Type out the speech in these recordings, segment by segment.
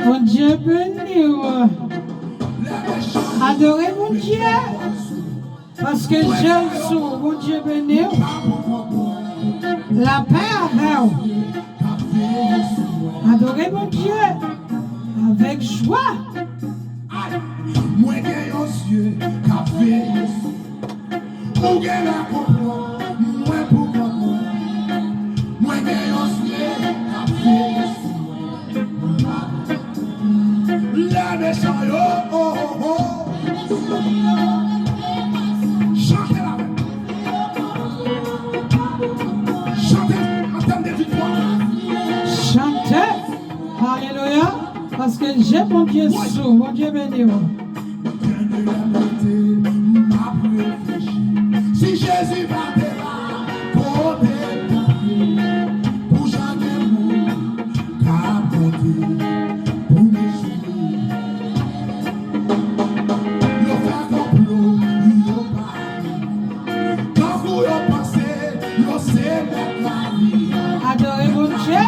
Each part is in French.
Bon Dieu béni. Adorez mon Dieu. Parce que Jésus, mon Dieu béni. La paix avec vous. Adorez mon Dieu avec joie. Moi qui ai un yeux café, ou qui la comprend, moi pour comprendre. Moi qui ai un yeux café, la méchant oh oh oh. Chantez la main. Chantez en termes de victoire. Chantez. Alléluia. Parce que j'ai mon Dieu sous, mon Dieu béni. Si Jésus va te là, pour te pour jamais mourir, pour me jouer. Le faire complot, le pas. Quand vous le pensez, le sait mettre la vie. Adorez mon Dieu.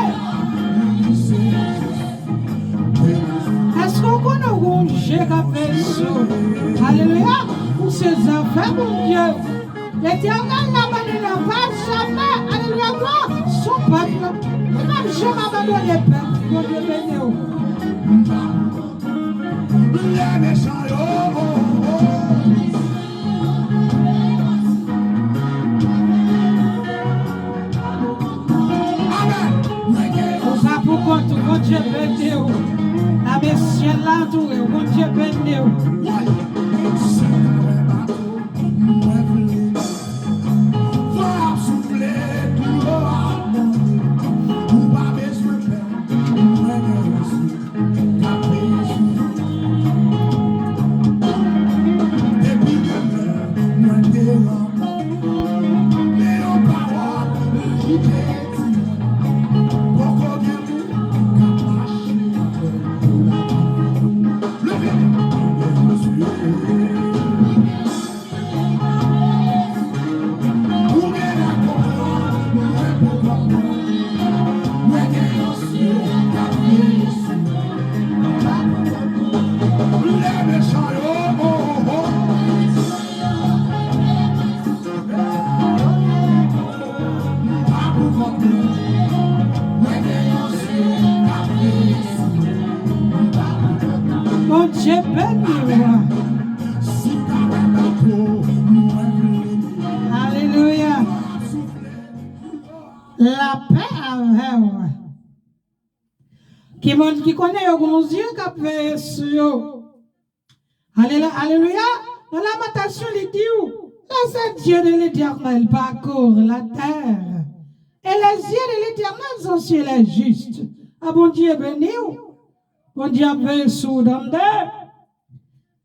Est-ce qu'on connaît un Dieu qui a fait ça? Alléluia. Pour ses affaires, mon Dieu. L'Éternel n'abandonnera pas jamais. Alléluia. Son peuple. Il n'a jamais abandonné le peuple. Mon Dieu béni. Les méchants, oh oh oh. Amen. On va pour compte. Mon Dieu béni. La messieurs l'entouré. Mon Dieu béni. Mon Dieu béni. Alléluia. La paix avec vous. Qui connaît au bon Dieu qui a fait sur. Alléluia. Dans la lamentation, il dit laissez Dieu de l'Éternel parcourt la terre. Et les yeux de l'Éternel sont sur les justes. Ah bon Dieu béni. Bon Dieu veille sous d'amde.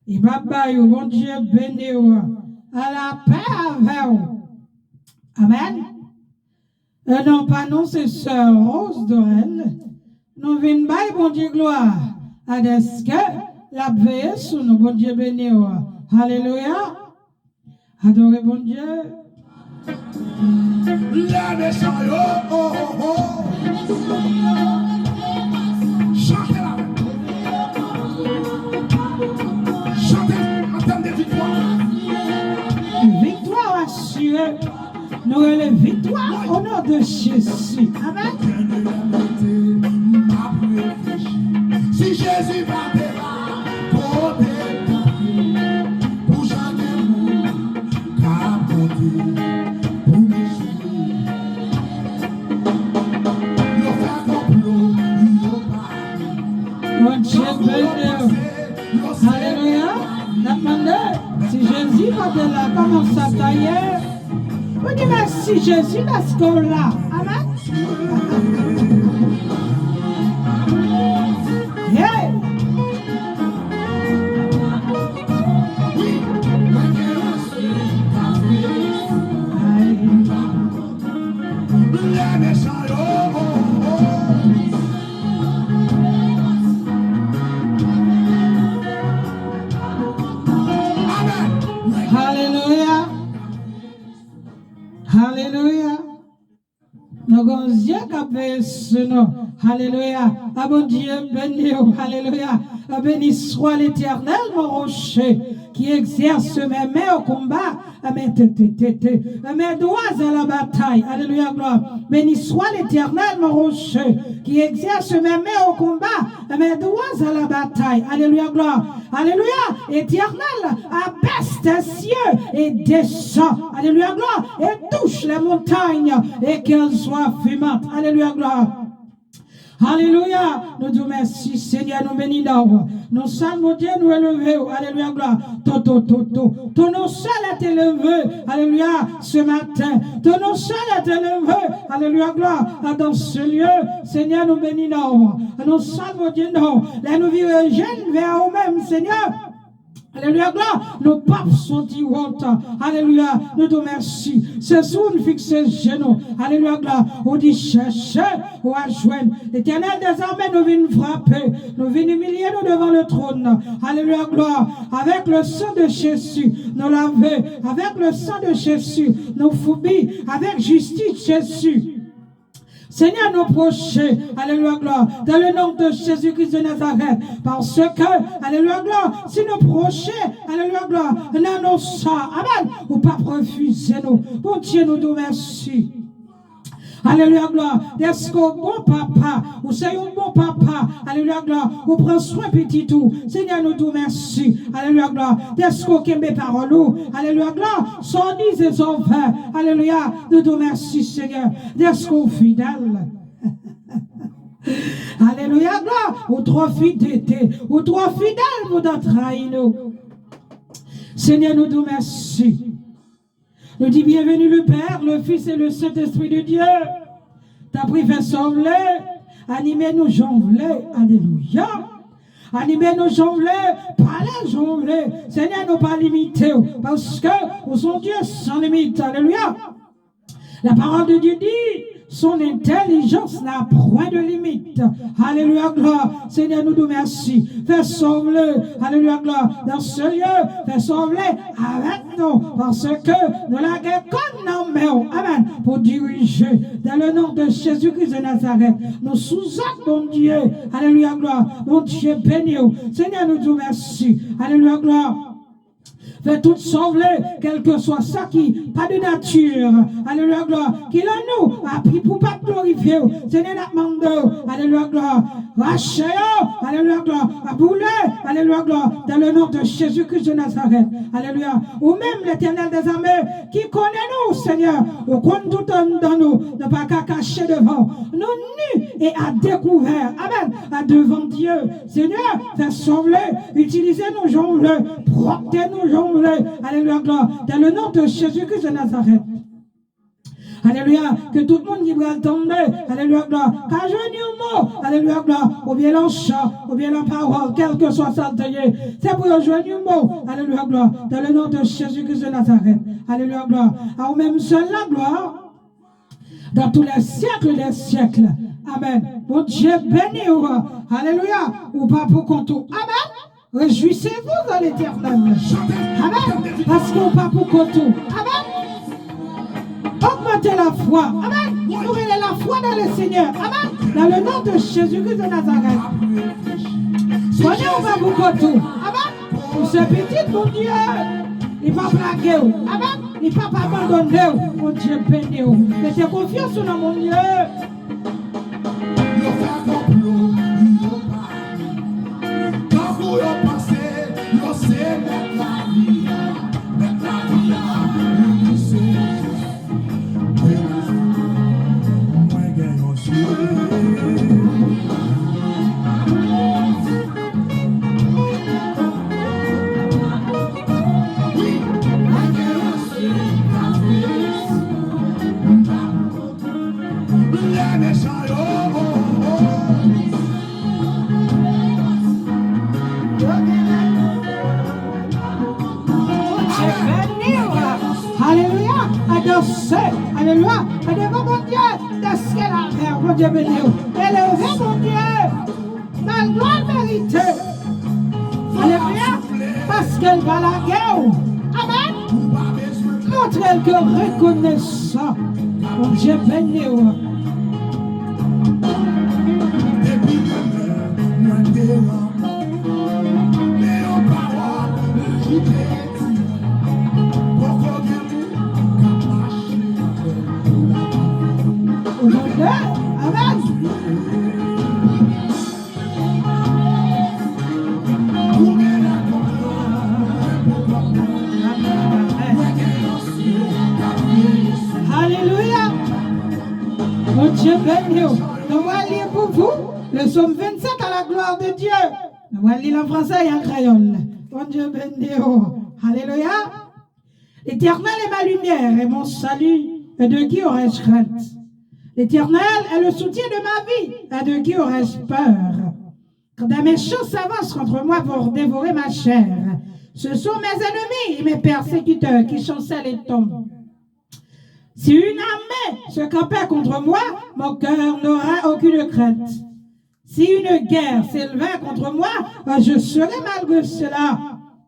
Il va bailler, bon Dieu béni. À la paix avec vous. Amen. Et non, pas non, c'est Sœur Rose Dorel. Nous venons bailler, bon Dieu gloire. À ce que la veille sous nous, bon Dieu béni. Alléluia. Adorez bon Dieu. La méchant, oh oh oh. Chantez la main. Chantez en termes de victoire. Victoire assurée. Nous avons victoire au nom de Jésus. Amen. Si Jésus va te là, pour jamais mourir, pour me jouer. Le faire complot, le pas. Mon Dieu béni. Alléluia. Demandez si Jésus va de là, comment ça taillait. Vous dites merci Jésus parce qu'on l'a. Amen. Yeah. Nos grands yeux qui veillent sur nous. Alléluia. Ah bon Dieu, béni. Alléluia. Béni soit l'Éternel, mon rocher, qui exerce mes mains au combat, mes doigts à la bataille. Alléluia, gloire. Béni soit l'Éternel, mon rocher, qui exerce mes mains au combat, mes doigts à la bataille. Alléluia, gloire. Alléluia. Éternel, abaisse tes cieux et descend. Alléluia, gloire. Et touche les montagnes et qu'elles soient fumantes. Alléluia, gloire. Alléluia. Nous te remercions, Seigneur, nous bénissons. Nous sommes, mon Dieu, nous élevons. Alléluia, gloire. Ton nom seul est élevé. Alléluia, ce matin. Ton nom seul est élevé. Alléluia, gloire. Dans ce lieu, Seigneur, nous bénissons. Nous sommes, mon Dieu, non. Là, nous vivons jeunes vers nous-mêmes, Seigneur. Alléluia, gloire. Nos papes sont honte. Alléluia, nous te remercions. C'est sous nous fixer genoux. Alléluia, gloire. On dit chercher ou à joindre. L'Éternel des armées nous vient frapper. Nous vient humilier nous devant le trône. Alléluia, gloire. Avec le sang de Jésus, nous laver. Avec le sang de Jésus, nous foubis. Avec justice, Jésus. Seigneur, nous procher, alléluia, gloire, dans le nom de Jésus-Christ de Nazareth, parce que, alléluia, gloire, si nous procher, alléluia, gloire, dans nos sangs, amen, ou pas refuser nous, bon Dieu, nous te remercie. Alléluia, gloire. Est-ce qu'au bon papa, ou c'est un bon papa, alléluia, gloire, ou prend soin petit tout. Seigneur, nous te remercie. Alléluia, gloire. Est-ce qu'au mes paroles, alléluia, gloire, sont dises et sont faits. Alléluia, nous te remercie, Seigneur. Est-ce qu'au fidèle. Alléluia, gloire, ou trop fidèle, ou trop fidèle pour t'entraîner nous. Seigneur, nous te remercie. Nous dit bienvenue le Père, le Fils et le Saint-Esprit de Dieu. T'as pris fait sembler, animez-nous jonglés, alléluia. Animez-nous jonglés, parlez jonglés. Seigneur, nous pas limiter, parce que nous sommes Dieu sans limite, alléluia. La parole de Dieu dit, son intelligence n'a point de limite. Alléluia, gloire. Seigneur, nous te remercions. Fais sauver, alléluia, gloire, dans ce lieu. Fais sauver avec nous, parce que nous l'avons comme nous, amen, pour diriger dans le nom de Jésus-Christ de Nazareth. Nous sous-actes, mon Dieu, alléluia, gloire, mon Dieu béni. Seigneur, nous te remercions. Alléluia, gloire. Fais tout sauver, quel que soit ça qui, pas de nature, alléluia, gloire, qui l'a nous, a pris pour pas glorifier, Seigneur, nous demandons, alléluia, gloire, rachez, alléluia, gloire, à bouler, alléluia, gloire, dans le nom de Jésus-Christ de Nazareth, alléluia, ou même l'Éternel des armées, qui connaît nous, Seigneur, ou connaît tout dans nous, ne pas qu'à cacher devant, nous nus et à découvert, amen, à devant Dieu, Seigneur, fais sauver, utilisez nos jambes, protez nos jambes, alléluia, gloire, dans le nom de Jésus-Christ de Nazareth. Alléluia, que tout le monde qui va attendre, alléluia, gloire, car je dis un mot, alléluia, gloire, ou bien l'en chant, ou bien la parole, quel que soit ça, c'est pour rejoindre un mot, alléluia, gloire, dans le nom de Jésus-Christ de Nazareth. Alléluia, gloire, à même seul la gloire, dans tous les siècles des siècles. Amen. Mon Dieu béni, alléluia, ou pas pour compte. Amen. Réjouissez-vous dans l'Éternel. Amen. Parce qu'on pas pour côté. Amen. Augmentez la foi. Amen. Ouvrez la foi dans le Seigneur. Amen. Dans le nom de Jésus-Christ de Nazareth. Soyez on va pour côté. Amen. Pour ce petit, mon Dieu, il va plaguer. Amen. Il va pas abandonner. Mon Dieu béni. Mettez confiance dans mon Dieu. Alléluia, devant mon Dieu, qu'est-ce qu'elle a fait, mon Dieu béni, élevez mon Dieu, dans la gloire méritée. Alléluia, parce qu'elle va la guerre. Amen. Montrez que reconnaissant, mon Dieu béni, Au nom de Amen. Alléluia. Mon Dieu béni. Nous allons lire pour vous le psaume 27 à la gloire de Dieu. Nous allons lire en français et en créole. Mon Dieu béni. Alléluia. L'Éternel est ma lumière et mon salut. Et de qui aurais-je crainte? L'Éternel est le soutien de ma vie. Et de qui aurais-je peur? Quand des méchants s'avancent contre moi pour dévorer ma chair, ce sont mes ennemis et mes persécuteurs qui chancellent et tombent. Si une armée se campait contre moi, mon cœur n'aurait aucune crainte. Si une guerre s'élevait contre moi, je serais malgré cela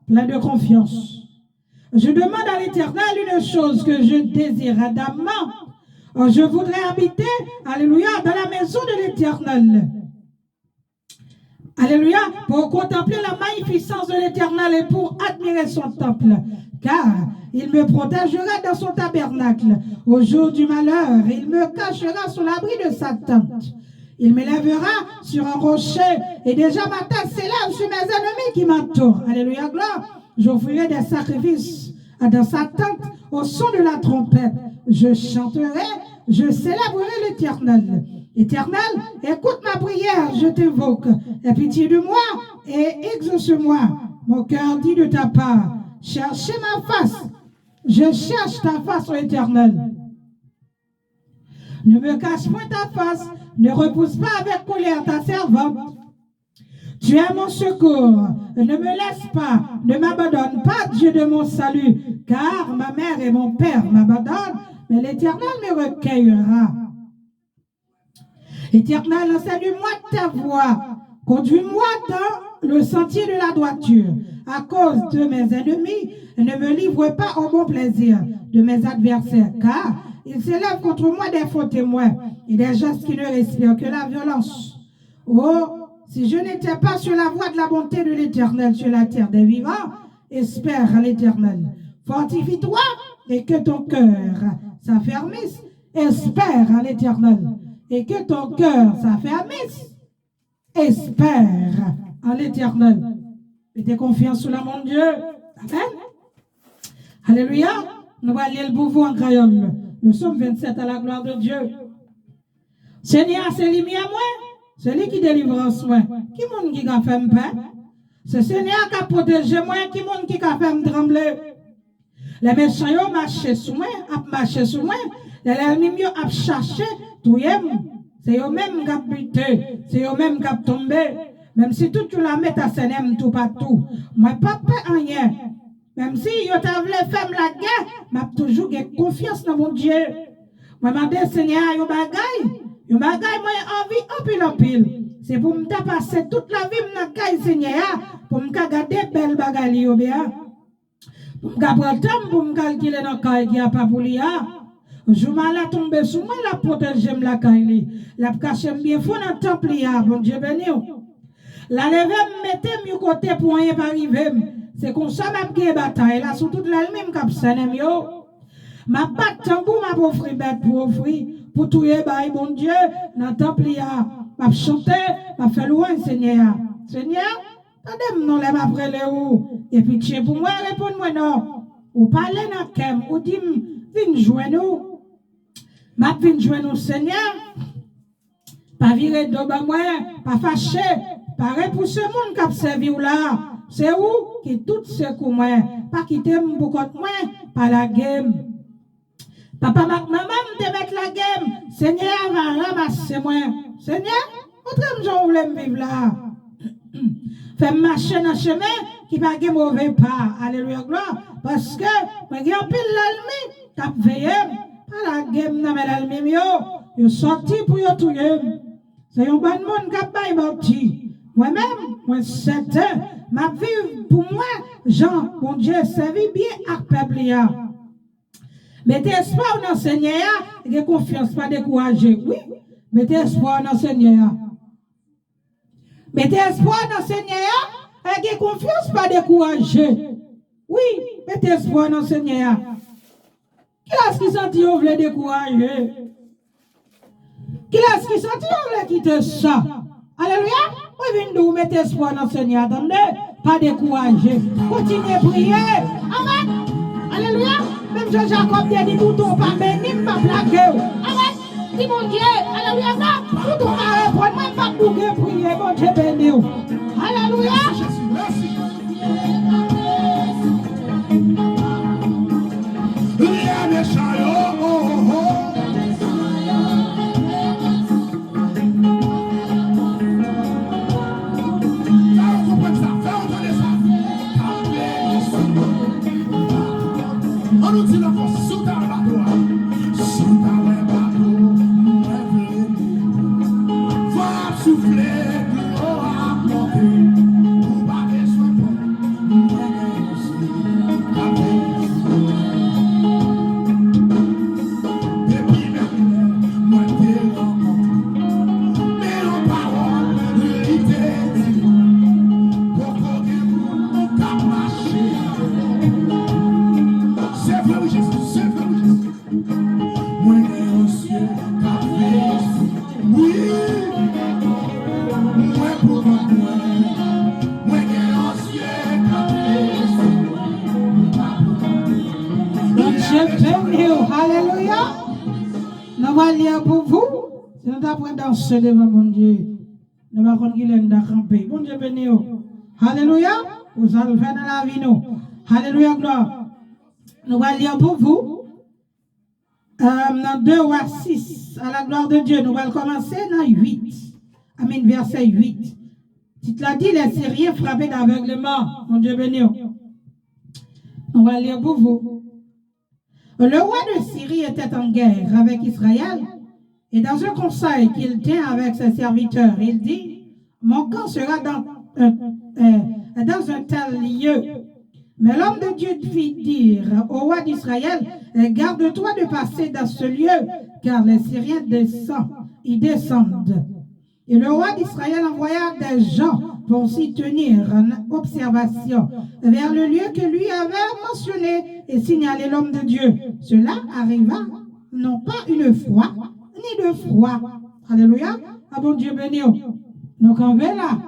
plein de confiance. Je demande à l'Éternel une chose que je désire ardemment. Je voudrais habiter, alléluia, dans la maison de l'Éternel. Alléluia, pour contempler la magnificence de l'Éternel et pour admirer son temple. Car il me protégera dans son tabernacle. Au jour du malheur, il me cachera sous l'abri de sa tente. Il m'élèvera sur un rocher et déjà ma tête s'élève sur mes ennemis qui m'entourent. Alléluia, gloire. J'offrirai des sacrifices dans sa tente au son de la trompette. Je chanterai, je célébrerai l'Éternel. Éternel, écoute ma prière, je t'évoque. Aie pitié de moi et exauce-moi. Mon cœur dit de ta part, cherchez ma face. Je cherche ta face, ô Éternel. Ne me cache point ta face, ne repousse pas avec colère ta servante. Tu es mon secours, ne me laisse pas, ne m'abandonne pas, Dieu de mon salut, car ma mère et mon père m'abandonnent, mais l'Éternel me recueillera. Éternel, enseigne-moi ta voie, conduis-moi dans le sentier de la droiture, à cause de mes ennemis, ne me livre pas au bon plaisir de mes adversaires, car ils s'élèvent contre moi des faux témoins et des gens qui ne respirent que la violence. Oh, si je n'étais pas sur la voie de la bonté de l'Éternel sur la terre des vivants, espère à l'Éternel. Fortifie-toi et que ton cœur s'affermisse. Espère à l'Éternel et que ton cœur s'affermisse. Espère à l'Éternel. Mettez confiance sur la mon Dieu. Amen. Alléluia. Nous allons lire pour vous en créole. Nous sommes 27 à la gloire de Dieu. Seigneur, c'est lui à moi. Celui qui délivre en moi. Qui monde qui a fait me paix? C'est Seigneur qui a protégé moi. Qui monde qui a fait me trembler? Les méchants ont marché sur moi, ont marché sur moi. Les ennemis ont cherché tout c'est eux-mêmes qui ont buté. C'est eux-mêmes qui ont tombé. Même si tout tu la mets à Senem tout partout. Moi, pas rien. Même si yo t'a voulu faire la guerre, m'a toujours confiance dans mon Dieu. Moi, m'a dit, Seigneur, yo bagay, moi, en pile. C'est pour me passer toute la vie, m'nakaï, Seigneur, pour me garder belle bagay, yo bien. Pour me prendre le temps, pour me calculer dans le caille qui a pas pour l'IA. Je m'allais tomber sur moi, la protéger, la caille, la cacher bien fort dans le temple, bon Dieu béni. La lever, me mettez mieux côté pour rien pas arriver. C'est comme ça m'a gagné bataille là sur toute l'Allemagne cap sanem yo. Ma bat tambour m'a offrir bête pour offrir pour touyer bail bon Dieu dans temple ya. M'a chanter, m'a fait louer Seigneur. Seigneur, attendez non les après les ou et puis tiens pour moi répondre moi non. Ou parler dans kem ou dit viens joindre nous. M'a viens joindre nous Seigneur. Pas virer de bas moi, pas fâché, pas repousser monde qui a servi ou là. C'est où qui tout ce coup moi, pas quitter beaucoup de moi par la game. Papa, maman, te mettre la game. Seigneur va ramasser moi. Seigneur, autrement j'en voulais me vivre là. Fais marcher dans le chemin qui va pas mauvais pas. Alléluia, gloire. Parce que, moi, j'ai un pile l'almi, cap veillé, pas la game dans l'almi, yo sorti pour yo tout c'est un bon monde qui a pas bâti. Moi-même, moi, certain, ma vie pour moi, Jean, mon Dieu, servi bien à peuple. Mettez espoir dans le Seigneur, et confiance, pas décourager. Oui, mettez espoir dans le Seigneur. Mettez espoir dans le Seigneur, ayez confiance, pas décourager. Oui, mettez espoir dans le Seigneur. Qui est-ce qui sent qu'il veut décourager? Qui est-ce qui sent qu'il veut quitter ça? Alléluia. Oui, venez mettez espoir dans le Seigneur. Attendez, pas décourager. Continuez à prier. Amen. Alléluia. Même Jean-Jacob dit tout ton pas béni, pas plaqué. Amen. Dis mon Dieu. Alléluia. Tout ton pas répondre, même pas bouger, prier. Mon Dieu béni. Alléluia. Alléluia. Nous allons lire pour vous. Si nous avons danser devant mon Dieu, nous allons camper. Bon Dieu béni. Alléluia. Vous allez faire dans la vie. Alléluia, gloire. Nous allons lire pour vous. Dans 2 Rois 6, à la gloire de Dieu, nous allons commencer dans 8. Amen, verset 8. Tu te l'as dit, les Syriens frappaient d'aveuglement. Mon Dieu béni. Nous allons lire pour vous. Le roi de Syrie était en guerre avec Israël et dans un conseil qu'il tient avec ses serviteurs, il dit, mon camp sera dans un tel lieu. Mais l'homme de Dieu fit dire au roi d'Israël, garde-toi de passer dans ce lieu, car les Syriens y descendent. Et le roi d'Israël envoya des gens pour s'y tenir en observation vers le lieu que lui avait mentionné et signalé l'homme de Dieu. Cela arriva non pas une fois, ni deux fois. Alléluia. Ah bon Dieu béni. Donc on va là.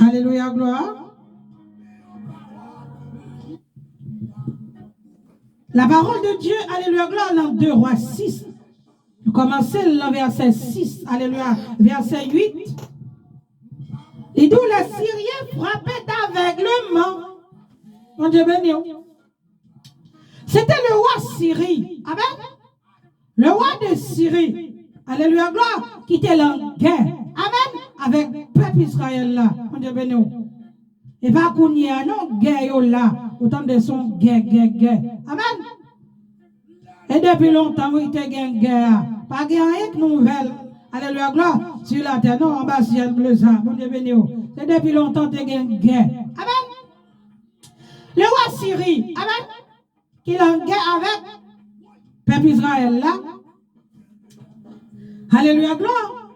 Alléluia, gloire. La parole de Dieu, alléluia, gloire, dans 2 Rois 6. Commencez le verset 6, alléluia, verset 8. Et d'où les Syriens frappaient d'aveuglement. Mon Dieu béni. C'était le roi Syrie. Amen. Le roi de Syrie. Alléluia, gloire, qui était en guerre. Amen. Avec le peuple Israël là. Mon Dieu béni. Et pas qu'on y a non guerre là. Autant de son guerre. Amen. Et depuis longtemps, il était guerre. Pas de nouvelle. Alléluia, gloire. Sur la terre, non, en bas, ciel bleu, ça. Bon Dieu béni. C'est depuis longtemps que tu as guerre. Amen. Le roi Syrie, amen, qui est en guerre avec le peuple Israël là. Alléluia, gloire.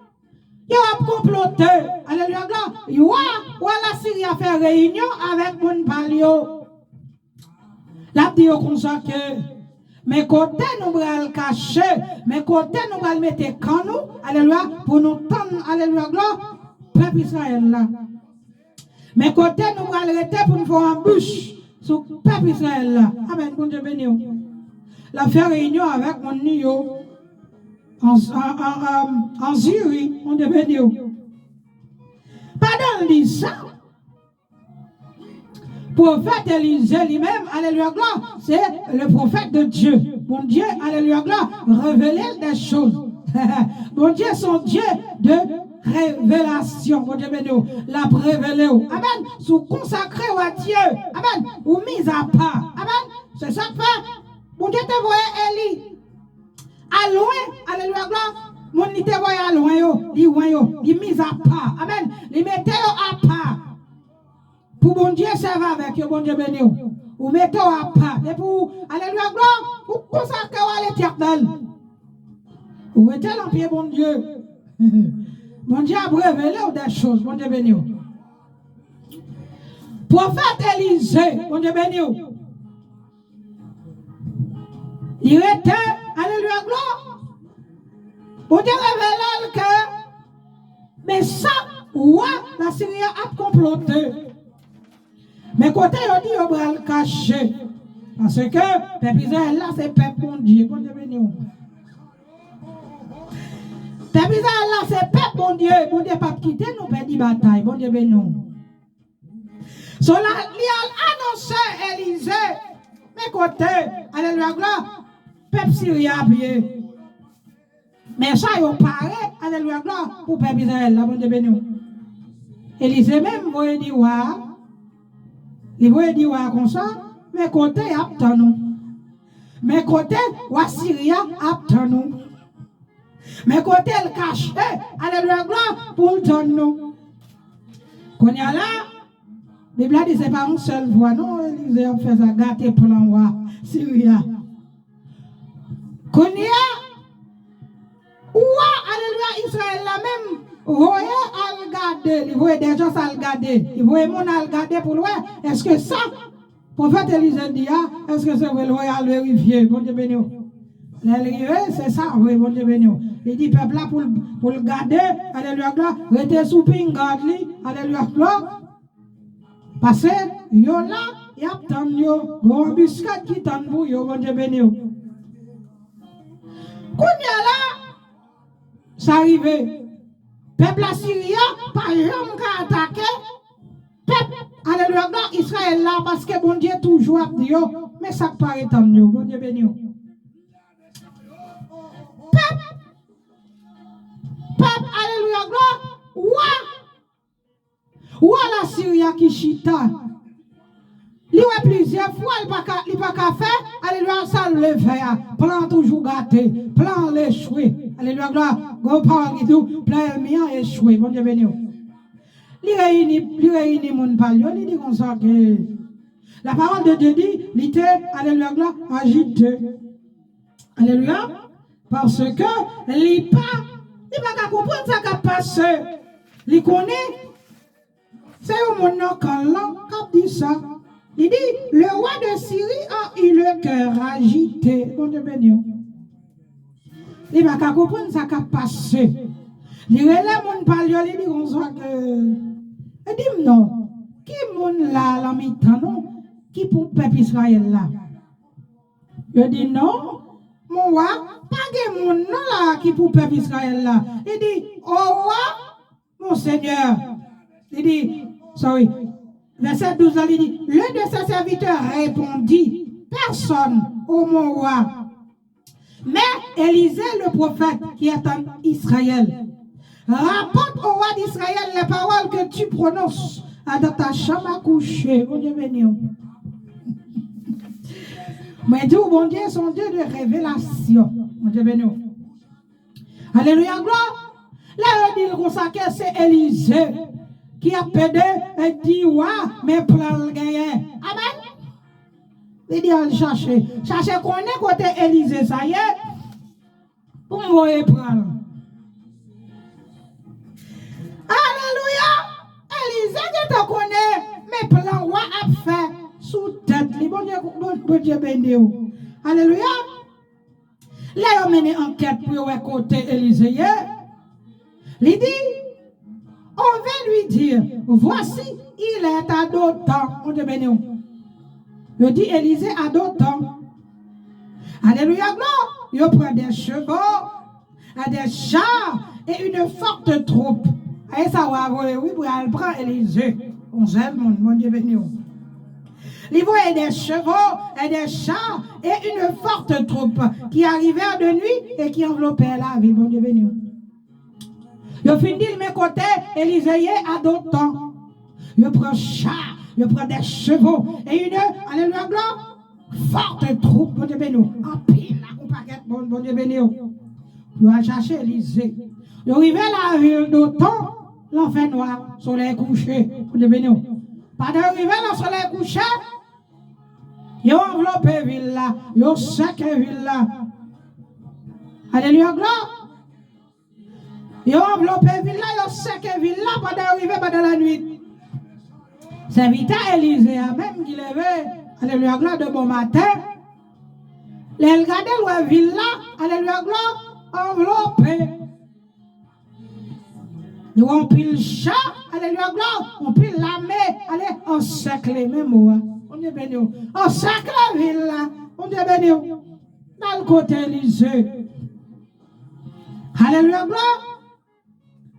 Il a comploté. Alléluia, gloire. Il a la Syrie a fait réunion avec mon palio. La dit comme ça que mes côtés nous allons cacher, mes côtés nous allons mettre quand nous, alléluia, pour nous tendre, alléluia, gloire, peuple Israël là. Mes côtés nous allons rester pour nous faire embûche sur le peuple Israël là. Amen, bon Dieu béni. La faire réunion avec mon nio en Syrie, mon Dieu béni. Pendant dit ça, prophète Élisée lui-même, alléluia, gloire, c'est le prophète de Dieu. Mon Dieu, alléluia, gloire, révéler des choses. Mon Dieu, son Dieu de révélation. Mon Dieu, l'a révélé. Amen. Sous consacré à Dieu. Amen. Ou mis à part. Amen. C'est ça que fait. Mon Dieu te voyait Élie. À loin, alléluia, gloire. Mon Dieu te voyait à loin, il mis à part. Amen. Il mettait à part. Pour bon Dieu, ça va avec bon Dieu béni. Ou mettez à part. Et pour, alléluia, gloire, pour consacrer à l'éternel. Ou mettez l'empire, bon Dieu. Bon Dieu a révélé des choses. Bon Dieu béni. Prophète Élisée, bon Dieu béni. Il était, alléluia, gloire. Bon Dieu révèle que, mais ça, ouais, la Syrie a comploté. Mais côté, il dit, il va le cacher. Parce que, peuple Israël, là, c'est peuple bon Dieu. Bon Dieu béni. Peuple Israël, là, c'est peuple bon Dieu. Bon Dieu, pas quitter nous, perdre la bataille. Bon Dieu béni. So là, il a annoncé Élisée. Mais côté, alléluia, gloire. Peuple Syrien pied. Mais ça, il paraît, alléluia, gloire, pour peuple Israël, là, bon Dieu béni. Élisée même, vous voyez dire, il voyait dire, comme ça, mais côté, il a nous. Mais côté, wa Syria, a nous. Mais côté, il cache, alléluia, gloire, pour le nous. Quand il y a là, la Bible dit, c'est pas une seule voix, non, Élisée a fait ça, gâter pour l'envoi, Syria. Quand il y a, alléluia, Israël là même, voyez à regarder, il voyait des gens à regarder, il voyait mon à regarder pour voir, est-ce que ça, prophète Élisée dit, est-ce que c'est vrai, le à vérifier, bon Dieu béni. C'est ça, oui, bon Dieu béni. Il dit, peuple là, pour le garder, alléluia, gloire, restez sous pingarde, alléluia, gloire, parce que, yo là, il y a tant de yo, gros biscuit qui t'en pour yo, bon Dieu béni. Quand il y a là, ça arrive. Peuple assyrien, pas jamais qu'à attaquer. Peuple, alléluia, Israël là, parce que bon Dieu toujours a dit, mais ça paraît tant mieux, bon Dieu béni. Peuple, alléluia, gloire, ouah la Syria qui chita. Il y a plusieurs fois, il n'y a pas qu'à faire, alléluia, ça le fait, plan toujours gâté, plan l'échoué, alléluia, gloire, go parle tout, plan mien échoué, bon Dieu béni. Il réunit mon palio, il dit comme ça que la parole de Dieu dit, il était, alléluia, gloire, agité, alléluia, parce que il pas qu'à comprendre ça qui a passé, il connaît, c'est au monde qui dit ça. Il dit, le roi de Syrie a eu le cœur agité. Bon Dieu béni. Il va pas comprendre ça qui a passé. Il relève mon palio, il dit comme ça que. Il dit non. Qui mon là, la mi-temps, non? Qui pour le peuple Israël là? Il dit non. Mon roi, pas de mon non là qui pour le peuple Israël là. Il dit, oh roi, mon Seigneur. Il dit, sorry. Verset 12, il dit, l'un de ses serviteurs répondit, personne, ô mon roi. Mais Élisée, le prophète qui est en Israël, rapporte au roi d'Israël les paroles que tu prononces dans ta chambre à coucher. Bon Dieu béni. Mais Dieu, bon Dieu, son Dieu de révélation. Bon Dieu béni. Alléluia, gloire. Là, il dit qu'on s'acquiert, c'est Élisée qui a pédé et dit, ouais, mais plan le gagner. Amen. Il dit, on cherche qu'on est côté Élisée, ça y est, pour me voir prendre. Alléluia. Élisée, je te connais, mais plan, ouais, a fait sous tête. Bon Dieu béni. Alléluia. Là, il a mené enquête pour voir côté Élisée. Il dit, on va lui dire, voici, il est à d'autant. On te bénit. Il dit, Élisée à d'autant. Alléluia, gloire. Il prend des chevaux, des chars et une forte troupe. Et ça va voir, oui, il prend Élisée. On s'aime, mon Dieu béni. Il voit des chevaux et des chars et une forte troupe qui arrivèrent de nuit et qui enveloppaient la ville. Mon Dieu béni. Il finit de mes côtés, Élisée à d'autant. Il prend char, il prend des chevaux et une, alléluia, gloire, forte troupe, bon Dieu béni. En pile, on paquet, bon Dieu béni. Il va chercher Élisée. Il arrive à la ville d'autant, l'enfer noir, soleil couché, bon Dieu béni. Pendant d'arriver à le soleil couché, il a enveloppé la ville là, il a séqué la ville là. Alléluia, gloire. Ils ont enveloppé la ville là, ils ont séqué la ville là pendant arriver pendant la nuit. Serviteur Élisée, même qui levait, alléluia, gloire de bon matin. Les regardaient la ville là, alléluia, gloire, enveloppé. Nous on pile chat, alléluia, gloire, on pile l'armée, allez, encercler, même moi. On est béni. Encercle la ville là, on est béni. Dans le côté Élisée. Alléluia, gloire.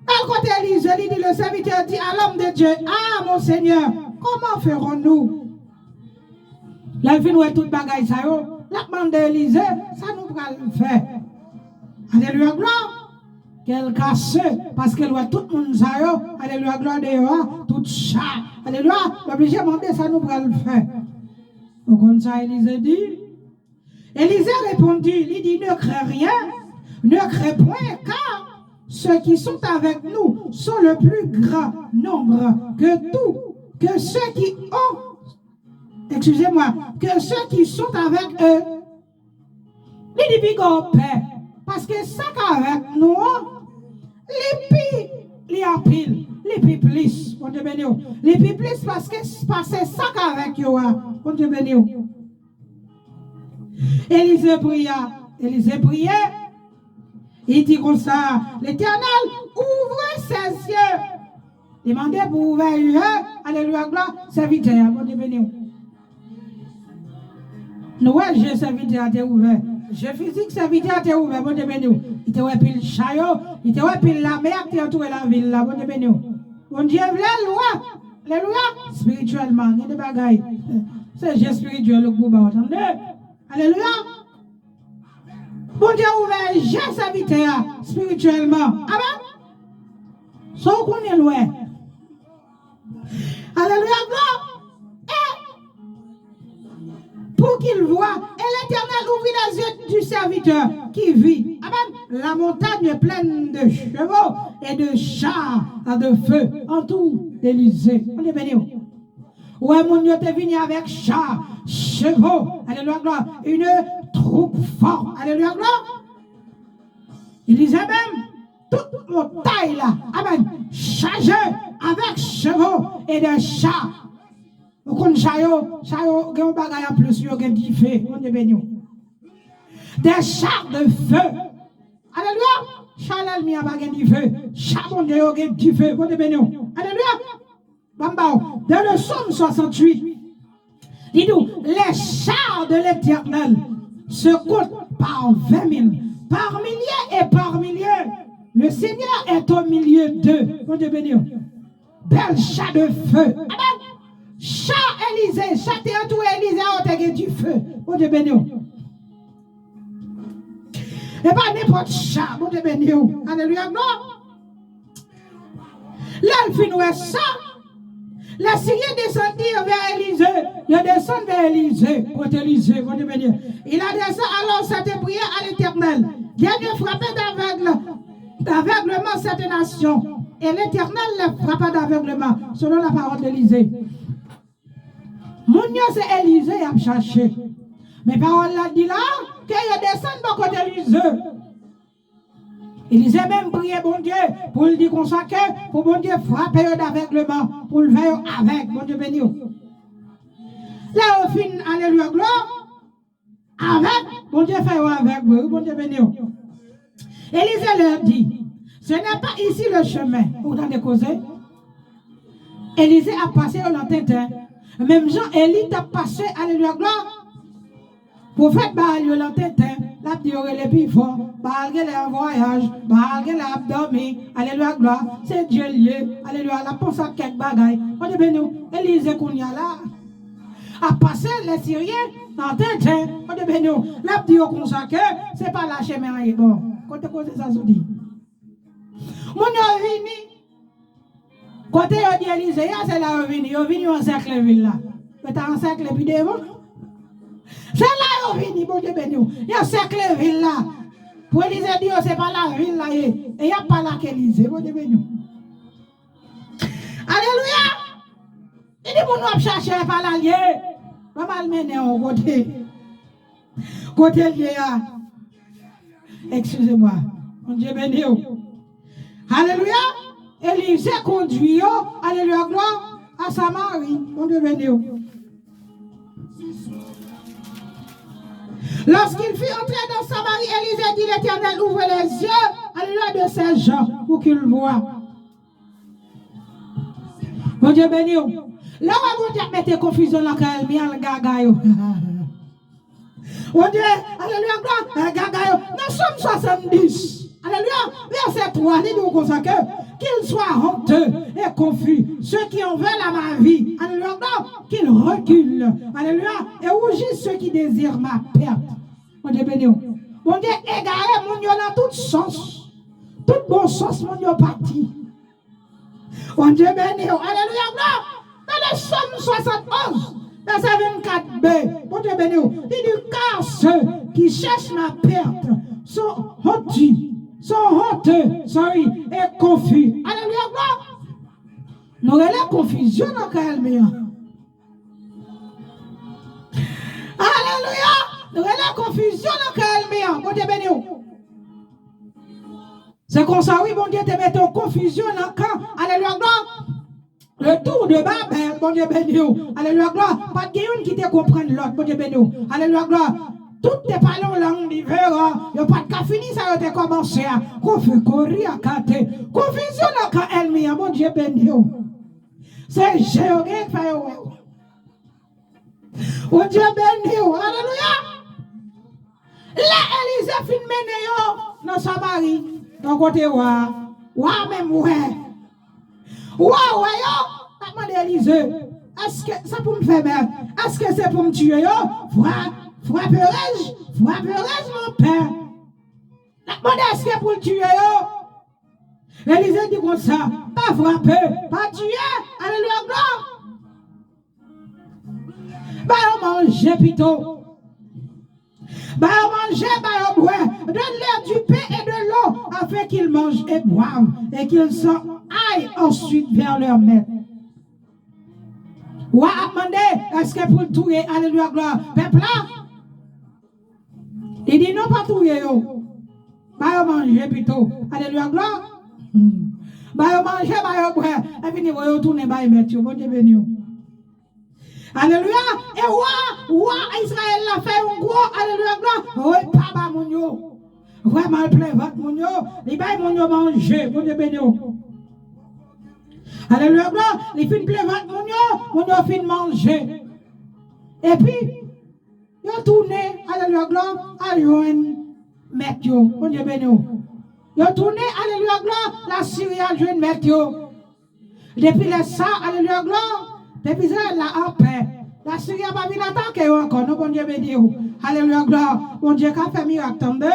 Dans le côté Élisée, il dit, le serviteur dit à l'homme de Dieu, ah mon Seigneur, comment ferons-nous? La vie nous est toute bagaille, ça y est. La demande d'Élisée, ça nous va le faire. Alléluia, gloire. Qu'elle casse, parce qu'elle voit tout le monde, ça y est. Alléluia, gloire de Dieu, tout ça. Alléluia, l'obligé de demander, ça nous va le faire. Donc, comme ça, Élisée dit. Élisée répondit, il dit, ne crains rien, ne crains point, car ceux qui sont avec nous sont le plus grand nombre que ceux qui ont, excusez-moi, que ceux qui sont avec eux. Il dit, paix, parce que ça qu'avec nous, les pis, les appiles, les pis plus, on te bénit, les pis plus parce que c'est ça qu'avec eux, on te bénit. Élisée priait, il dit comme ça, l'Éternel ouvre ses yeux. Demandez pour ouvrir les yeux, alléluia, gloire, serviteur, bon Dieu béni. Nous, j'ai serviteur à te ouvert. Je physique serviteur à te ouvert, bon Dieu béni. Il te ouais pile chaillot, il te ouais pile la mer, il te ouais la ville là, bon Dieu béni. Bon Dieu veut loin, alléluia, spirituellement, il y a des bagailles. C'est juste spirituel, le groupe, attendez. Alléluia. Bon Dieu ouvert, j'ai serviteur spirituellement. Amen. Sauf qu'on est loin. Alléluia, gloire. Et pour qu'il voit, et l'Éternel ouvrit les yeux du serviteur qui vit. Amen. La montagne est pleine de chevaux et de chars de feu en tout d'Élysée. On est béni. Ouais, mon Dieu, t'es venu avec chars, chevaux, alléluia, gloire, une troupe forte, alléluia, gloire. Il disait même, toute mon taille là, amen, chargé avec chevaux et des chars. Vous connaissez chayo, il y a un bagage en plus, il y a un petit feu, on est béni. Des chars de feu, alléluia, chalal mi a bagage de feu, char mon Dieu, il y a un petit feu, on est béni. Alléluia. Dans le psaume 68, dis-nous, les chars de l'Éternel se comptent par 20 000, par milliers et par milliers. Le Seigneur est au milieu d'eux. Bon Dieu béni. Bel char de feu. Amen. Char Élisée, char théâtre Élisée a été du feu. Bon Dieu béni. Et pas n'importe char. Bon Dieu béni. Alléluia. Non. Là, il finit ça. La Syrie descendit vers Élisée. Il descend vers Élisée. Côté Élisée, bon Dieu béni. Il a descendu alors cette prière à l'Éternel. Dieu frappé d'aveuglement cette nation. Et l'Éternel les frappa d'aveuglement, selon la parole d'Élisée. Mon Dieu, c'est Élisée a cherché. Mais parole l'a dit là, qu'il descend de côté Élisée. Élisée même prié bon Dieu pour le dire consacré, pour bon Dieu frapper d'aveuglement, pour le faire avec, bon Dieu béni. Là, au fin, alléluia, gloire, avec, bon Dieu fait avec, bon Dieu béni. Élisée leur dit, ce n'est pas ici le chemin, pour t'en causer. Élisée a passé au Lantintin. Même Jean, Élie a passé, alléluia, gloire, pour faire le Lantintin. La diorée les plus forts, malgré les voyages, malgré l'abdomen, alléluia, gloire, c'est Dieu lié, alléluia, la pense à quelques bagailles. On est béni, Élisée qu'on y a là, a passé les Syriens dans Tintin, on est béni, la diorée qu'on s'acque, c'est pas la chemin, bon, quand tu causes ça, je dis. Mon yo vini, côté yo dit Élisée, c'est là yo vini en cercle ville là, mais t'as un cercle puis devant. C'est là où vini, bon Dieu béni. Il y a un cercle ville là. Pour Élisée dit, c'est pas la ville là. Et il n'y a pas là qu'Élisée, bon Dieu béni. Alléluia. Il dit, mon nom chercher pas la lié. Pas mal mener au côté. Côté lié. Excusez-moi. Bon Dieu béni. Alléluia. Élisée conduit, alléluia, gloire, à Samarie. Mon Dieu béni. Lorsqu'il fut entré dans Samarie, Élisée dit l'Éternel ouvre les yeux, alléluia, de ces gens pour qu'ils voient. Mon Dieu béni. Là où mon Dieu mette confusion dans le cœur, le gaga. Mon Dieu, alléluia, gloire, gaga. Nous sommes 70. Alléluia, verset 3, il dit comme ça que qu'ils soient honteux et confus, ceux qui en veulent à ma vie, alléluia, qu'ils reculent, alléluia, et rougissent ceux qui désirent ma perte. Mon Dieu béni. Mon Dieu égaré, mon Dieu dans toute sens, toute bonne sens, mon Dieu parti. Mon Dieu béni, alléluia, dans le Somme 71, verset 24b, mon Dieu béni, il dit car ceux qui cherchent ma perte sont honteux, et confus. Alléluia, gloire. Nous avons la confusion dans le cœur. Alléluia. Nous avons la confusion dans le cœur. Bon Dieu béni. C'est comme ça, oui, bon Dieu, te met en confusion dans le cœur. Alléluia, gloire. Le tour de Babel, bon Dieu béni. Alléluia, gloire. Pas de quelqu'un qui te comprenne l'autre, bon Dieu béni. Alléluia, gloire. Toutes tes parlons langue d'hiver, il n'y a pas de cas fini, ça a commencé à courir à canter. Confusion dans le cas, mon Dieu béni. C'est Jéhovah qui fait. Mon Dieu béni. Alléluia. Là, Élisée fin mené dans Samarie. Dans côté wa même ouais. Ouais, t'as demandé Élisée. Est-ce que ça pour me faire mal? Est-ce que c'est pour me tuer? Frapperai-je, mon père. La demande est-ce que pour le tuer? Élisée dit comme ça, pas frapper, pas tuer, alléluia, gloire. Bah on mange plutôt. Bah on mange, bah on boit. Donne-leur du pain et de l'eau afin qu'ils mangent et boivent et qu'ils s'en aillent ensuite vers leur maître. Ou à demander, est-ce que pour le tuer, alléluia, gloire, peuple là? Il dit non, pas tuer yo. Bah manger plutôt. Alléluia, gloire. Bah manger, bah boire. Et puis vous retourner bah mettre bon Dieu béni. Alléluia. Et ouah, Israël l'a fait un gros, alléluia, gloire. Oui, papa mon yo. Vraiment il plaît votre mon yo. Il va mon yo manger, bon Dieu béni. Alléluia, gloire. Il fin plaît votre mon yo fin manger. Et puis yo tourné, alléluia, gloire, à Yoann, mettre yo, bon Dieu béni. Yo tourné, alléluia, gloire, la Syrie a joué mettre yo. Depuis les ça, alléluia, gloire, depuis ça, là en paix. La Syrie a pas vu l'attaquer encore, non, bon Dieu béni. Alléluia, gloire, bon Dieu qui a fait miracle, tendez.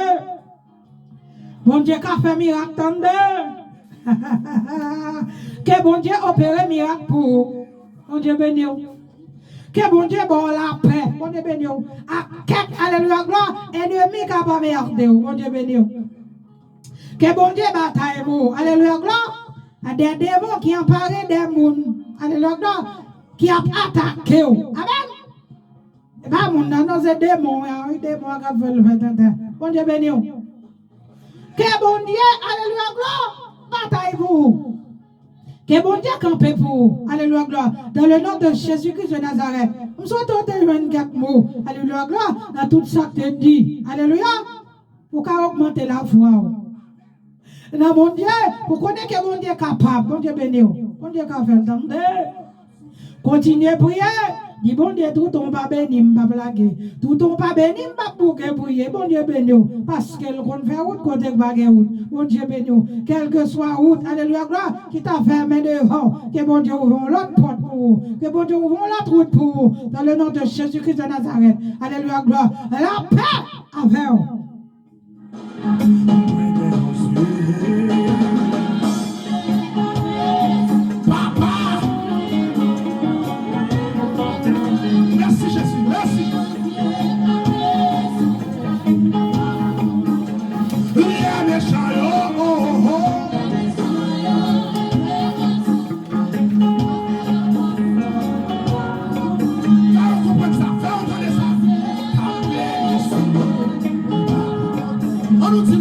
Bon Dieu qui a fait miracle, tendez. Que bon Dieu opère miracle pour, bon Dieu béni. Que bon Dieu bon la paix, bon Dieu béni. À quelque, alléluia, gloire, ennemi qui n'a pas merdé, bon Dieu béni. Que bon Dieu bataille vous, alléluia, gloire, à des démons qui ont parlé des mondes, alléluia, gloire, qui ont attaqué. Amen. Et pas mon non, c'est démons, des démons qui veulent faire, bon Dieu béni. Que bon Dieu, alléluia, gloire, bataille vous. Que bon Dieu campe pour, alléluia, gloire, dans le nom de Jésus-Christ de Nazareth. Nous sommes tous les quelques mots, alléluia, gloire, dans tout ça que tu dis, alléluia, pour augmenter la foi. Dans mon Dieu, pour connaître que mon Dieu est capable, bon Dieu béni, bon Dieu qui a fait entendre. Continuez à prier. Dis bon Dieu, tout ton pas béni, pas blaguer. Tout ton pas béni, pas pour que prier. Bon Dieu béni. Parce qu'elle compte faire route, côté baguer route. Bon Dieu béni. Quelle que soit route, alléluia, gloire, qui t'a fermé devant. Que bon Dieu ouvre l'autre porte pour vous. Que bon Dieu ouvre l'autre route pour vous. Dans le nom de Jésus-Christ de Nazareth. Alléluia, gloire. La paix avec vous. On nous dit